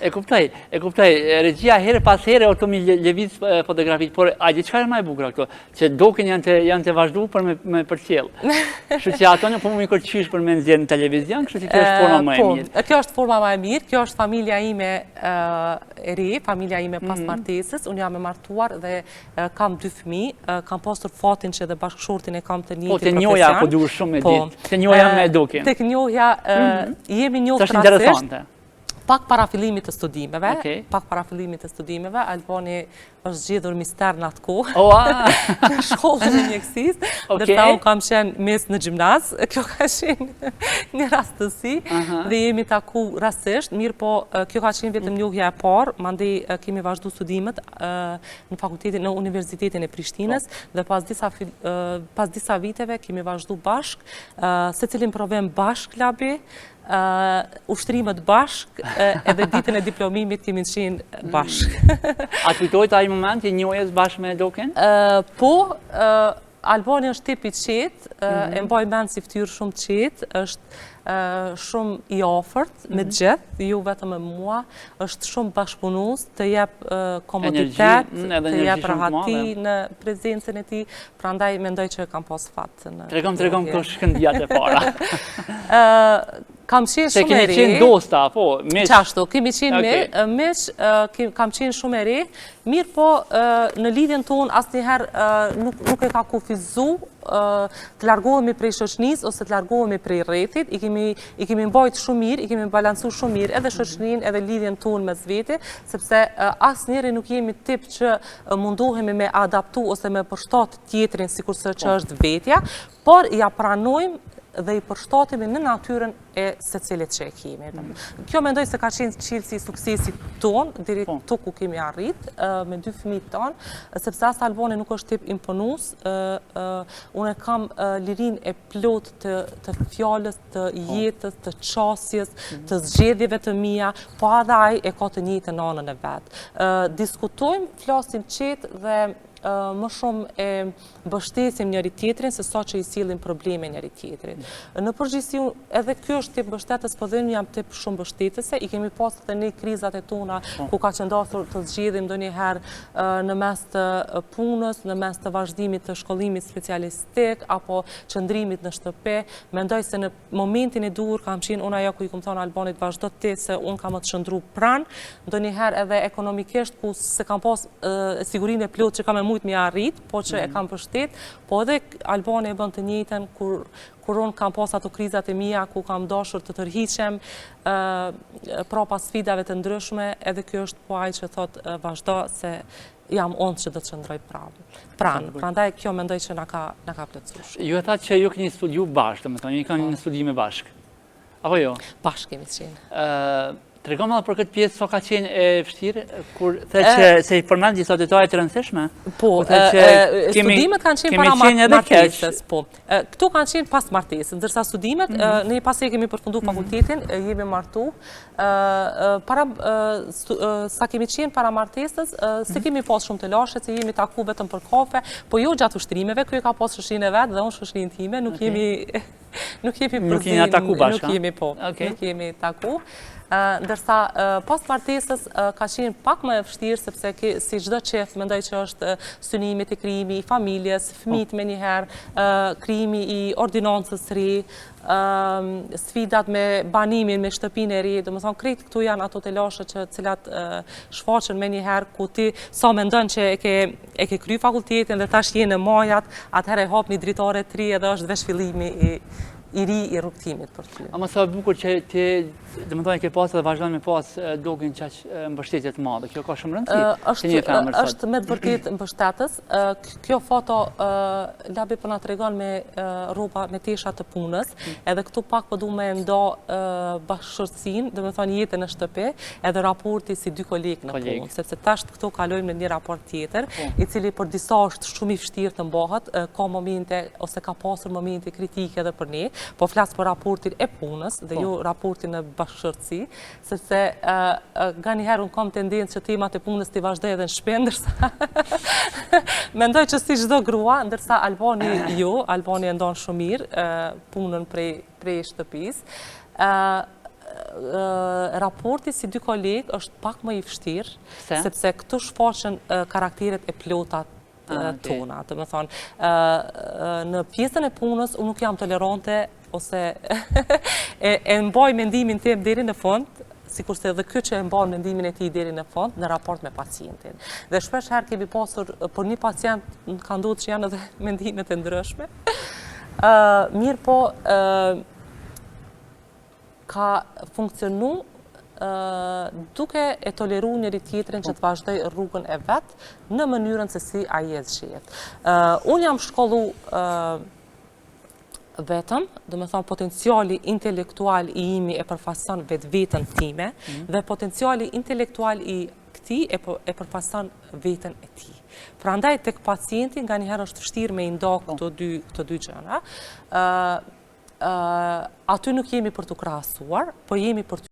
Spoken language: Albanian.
E kuptoj, regjia herë pas herë o të mi lëviz fotografit, por ajde çfarë është më e bukur këto, që doken janë të vazhdu për me përcjell. Kështu që ato nuk po më kërcysh për me nxjerr në televizion, kështu që kjo është forma më e mirë. Kjo është forma më e mirë, kjo është familja ime e ri, familja ime pas martesës, unë jam e martuar dhe kam 2 fëmijë, kam postur fotin që dhe bashkëshortin e kam të njëjtin profesion. Po, të njohja po duhet shumë me ditë, të njohja me duken. Tek njohja jemi njohur është interesante. Pak para fillimit të studimeve, Albani është zgjedhur mister në atë kohë, në shkollën e mjekësisë, ndërsa unë kam qenë mes në gjimnaz, kjo ka qenë një rastësi, dhe jemi taku rastisht, mirë po kjo ka qenë vetëm njohja e parë, mandej kemi vazhdu studimet në fakultetin, në Universitetin e Prishtinës, dhe pas disa viteve kemi vazhdu bashk, se cilin provem bashk labi, ushtrimet bashk, edhe ditën e diplomimit kemi qenë bashk. A të kujtojt ai moment i njohjes bashkë me Doken? Po, Albani është tip i qetë, e mbaj mend si ftyrë shumë qetë, është shumë i afërt me gjithë, ju vetëm me mua, është shumë bashkëpunues, të jep komoditet, të jep rahati në prezencën e tij, prandaj mendoj që kam pas fat. Tregom shkëndijat e para. Kam qenë shumë e ri. Se kemi qenë dosta, po, miq. Qashtu, kemi qenë miq, kam qenë shumë e ri, mirë po në lidhjen tonë asnjëherë nuk e ka kufizu të largohemi prej shoqënisë ose të largohemi prej rrethit, i kemi mbajtur shumë mirë, i kemi balancuar shumë mirë edhe shoqëninë edhe lidhjen tonë mes vete, sepse asnjëri nuk jemi tip që mundohemi me adaptu ose me përshtat tjetrin sikurse që është vetja, por ja pranojmë dhe i përshtatemi në natyrën e secilit që e kemi. Kjo mendoj se ka qenë çelësi i suksesit tonë, deri tu ku kemi arrit, me 2 fëmijët tonë, sepse as Albani nuk është tip imponues, unë kam lirin e plot të fjalës, të jetës, të qasjes, të zgjedhjeve të mia, po edhe ai e ka të njëjtën anën e vet. Diskutojmë, flasim qetë dhe më shumë e mbështesim njëri tjetrin se sa që i sillim probleme njëri tjetrit. Në përgjithësi edhe ky është tip mbështetës, po dhe unë jam tip shumë mbështetëse, i kemi pasur edhe ne krizat e tona ku ka qëndosur të zgjidhim ndonjëherë në mes të punës, në mes të vazhdimit të shkollimit specialistik apo qëndrimit në shtëpi. Mendoj se në momentin e dur kam qenë unë ajo ku i kam thënë Albanit vazhdo ti se unë kam të qëndru pranë, ndonjëherë edhe ekonomikisht ku se kam pas sigurinë e plot që kam mujt mi arrit, po që e kam përshtet, po edhe Albani e bën të njëjtën kur unë kam pas ato krizat e mia, ku kam dashur të tërhiqem prapa sfidave të ndryshme, edhe kjo është po ai që thot vazhdo se jam unë që do të qëndroj pranë. Prandaj kjo mendoj që na ka plotësuar. Ju e thatë që ju keni studiu bashkë, domethënë ju kanë një studime bashkë. Apo jo? Bashkë kemi qenë. Tregom edhe për këtë pjesë sa ka qenë e vështirë, kur the që se i përmend disa detaje të rëndësishme. Po, studimet kanë qenë para martesës, po. Këto kanë qenë pas martesës, ndërsa studimet, ne pas e kemi përfundu fakultetin, jemi martu, sa kemi qenë para martesës, se kemi pas shumë të lashet, se jemi taku vetëm për kafe, po jo gjatë ushtrimeve, kjo ka pas shoqërinë e vetë dhe unë shoqërinë time, nuk jemi taku. Ndërsa pas martesës ka qenë pak më e vështirë sepse si çdo qef mendoj që është synimit e krijimi i familjes, fëmijët me njëherë, krijimi i ordinancës së re, sfidat me banimin, me shtëpinë e re, domethënë krejt këtu janë ato të lashe që cilat shfaqen me njëherë ku ti sa mendon që e ke kry fakultetin dhe tash je në majat, atëherë e hap një dritare të re edhe është veç fillimi i ri i rrugtimit për ty. Ama sa bukur që ti, domethënë ke pas dhe vazhdon me pas Doken qaq mbështetje të madhe. Kjo ka shumë rëndësi. Është me të vërtetë mbështetës. Kjo foto labi po na tregon me rroba me tesha të punës, edhe këtu pak po duam me nda bashkëshortësinë, domethënë jetën në shtëpi, edhe raporti si dy kolegë në punë, sepse tash këtu kalojmë në një raport tjetër, i cili për disa është shumë i vështirë të mbahet, ka momente ose ka pasur momente kritike edhe për ne. Po flas për raportin e punës dhe jo raportin e bashkëshortësi, sepse nga njëherë unë kam tendencë që temat e punës t'i vazhdoj edhe në shtëpi, ndërsa mendoj që si çdo grua, ndërsa Albani e ndon shumë mirë punën prej shtëpisë. raporti si dy kolegë është pak më i vështirë, Pse? sepse këtu shfaqen karakteret e plotat tona. Të më thonë, në pjesën e punës, unë nuk jam tolerante, ose e mbaj mendimin tim deri në fund, sikurse edhe ky që e mban mendimin e tij deri në fund në raport me pacientin. Dhe shpesh herë kemi pasur për një pacient ka ndodhur që janë edhe mendimet e ndryshme. Mirë po, ka funksionu duke e toleru njëri tjetrin që të vazhdoj rrugën e vetë në mënyrën se si ai e zgjedh. Unë jam shkollu vetëm, dhe me thonë potenciali intelektual i imi e përfason vetën time dhe potenciali intelektual i këtij e përfason vetën e tij. Prandaj tek pacienti nga njëherë është vështirë me i nda këto dy gjëra. Aty nuk jemi për të krahasuar, po jemi për